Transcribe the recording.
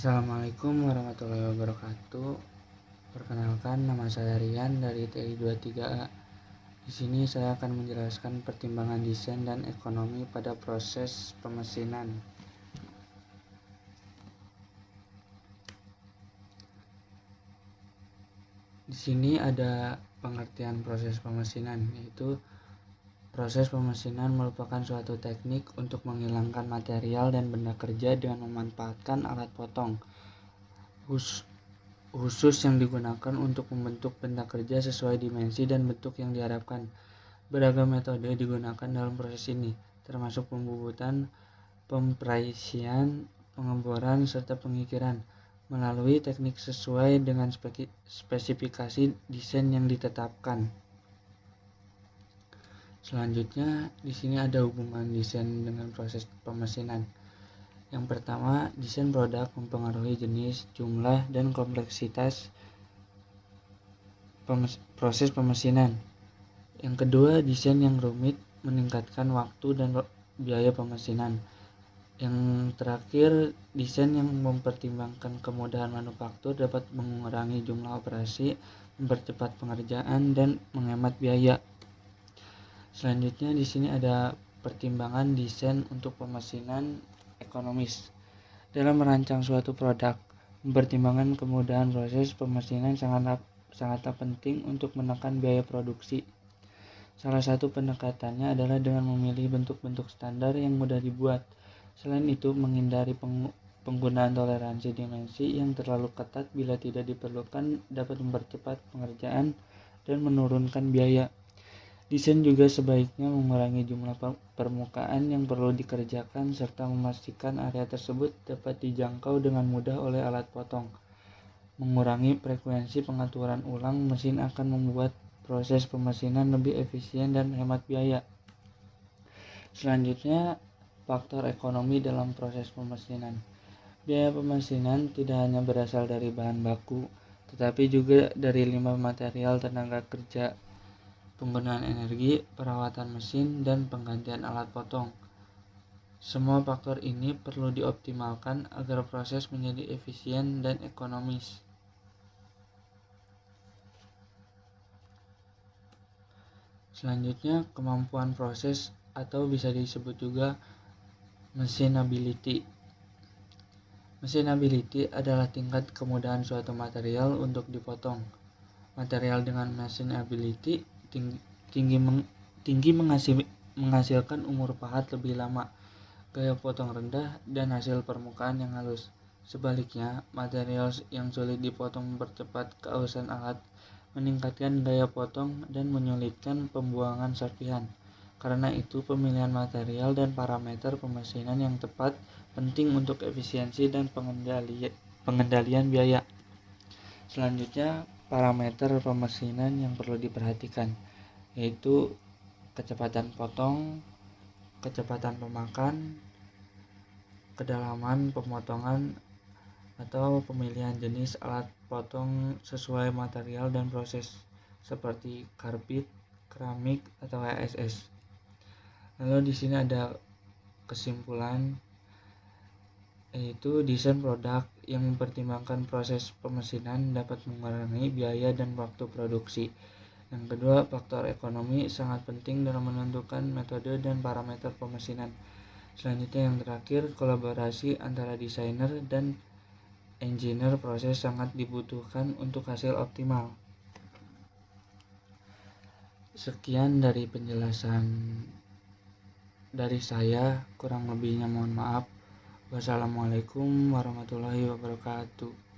Assalamualaikum warahmatullahi wabarakatuh. Perkenalkan, nama saya Rian dari TI 23A. Di sini saya akan menjelaskan pertimbangan desain dan ekonomi pada proses pemesinan. Di sini ada pengertian proses pemesinan, yaitu proses pemesinan merupakan suatu teknik untuk menghilangkan material dan benda kerja dengan memanfaatkan alat potong khusus yang digunakan untuk membentuk benda kerja sesuai dimensi dan bentuk yang diharapkan. Beragam metode digunakan dalam proses ini, termasuk pembubutan, pempraisian, pengeboran, serta pengikiran melalui teknik sesuai dengan spesifikasi desain yang ditetapkan. Selanjutnya, di sini ada hubungan desain dengan proses pemesinan. Yang pertama, desain produk mempengaruhi jenis, jumlah, dan kompleksitas proses pemesinan. Yang kedua, desain yang rumit meningkatkan waktu dan biaya pemesinan. Yang terakhir, desain yang mempertimbangkan kemudahan manufaktur dapat mengurangi jumlah operasi, mempercepat pengerjaan, dan menghemat biaya. Selanjutnya di sini ada pertimbangan desain untuk pemesinan ekonomis. Dalam merancang suatu produk, mempertimbangkan kemudahan proses pemesinan sangatlah penting untuk menekan biaya produksi. Salah satu pendekatannya adalah dengan memilih bentuk-bentuk standar yang mudah dibuat. Selain itu, menghindari penggunaan toleransi dimensi yang terlalu ketat bila tidak diperlukan dapat mempercepat pengerjaan dan menurunkan biaya. Desain juga sebaiknya mengurangi jumlah permukaan yang perlu dikerjakan serta memastikan area tersebut dapat dijangkau dengan mudah oleh alat potong. Mengurangi frekuensi pengaturan ulang mesin akan membuat proses pemesinan lebih efisien dan hemat biaya. Selanjutnya, faktor ekonomi dalam proses pemesinan. Biaya pemesinan tidak hanya berasal dari bahan baku, tetapi juga dari limbah material, tenaga kerja, penggunaan energi, perawatan mesin, dan penggantian alat potong. Semua faktor ini perlu dioptimalkan agar proses menjadi efisien dan ekonomis. Selanjutnya, kemampuan proses atau bisa disebut juga machinability. Machinability adalah tingkat kemudahan suatu material untuk dipotong. Material dengan machinability tinggi menghasilkan umur pahat lebih lama, gaya potong rendah, dan hasil permukaan yang halus. Sebaliknya, material yang sulit dipotong mempercepat keausan alat, meningkatkan gaya potong, dan menyulitkan pembuangan serpihan. Karena itu, pemilihan material dan parameter pemesinan yang tepat penting untuk efisiensi dan pengendalian biaya. Selanjutnya, parameter pemesinan yang perlu diperhatikan, yaitu kecepatan potong, kecepatan pemakan, kedalaman pemotongan, atau pemilihan jenis alat potong sesuai material dan proses seperti karbit, keramik, atau HSS. Lalu di sini ada kesimpulan, yaitu desain produk yang mempertimbangkan proses pemesinan dapat mengurangi biaya dan waktu produksi. Yang kedua, faktor ekonomi sangat penting dalam menentukan metode dan parameter pemesinan. Selanjutnya yang terakhir, kolaborasi antara desainer dan engineer proses sangat dibutuhkan untuk hasil optimal. Sekian dari penjelasan dari saya, kurang lebihnya mohon maaf. Wassalamualaikum warahmatullahi wabarakatuh.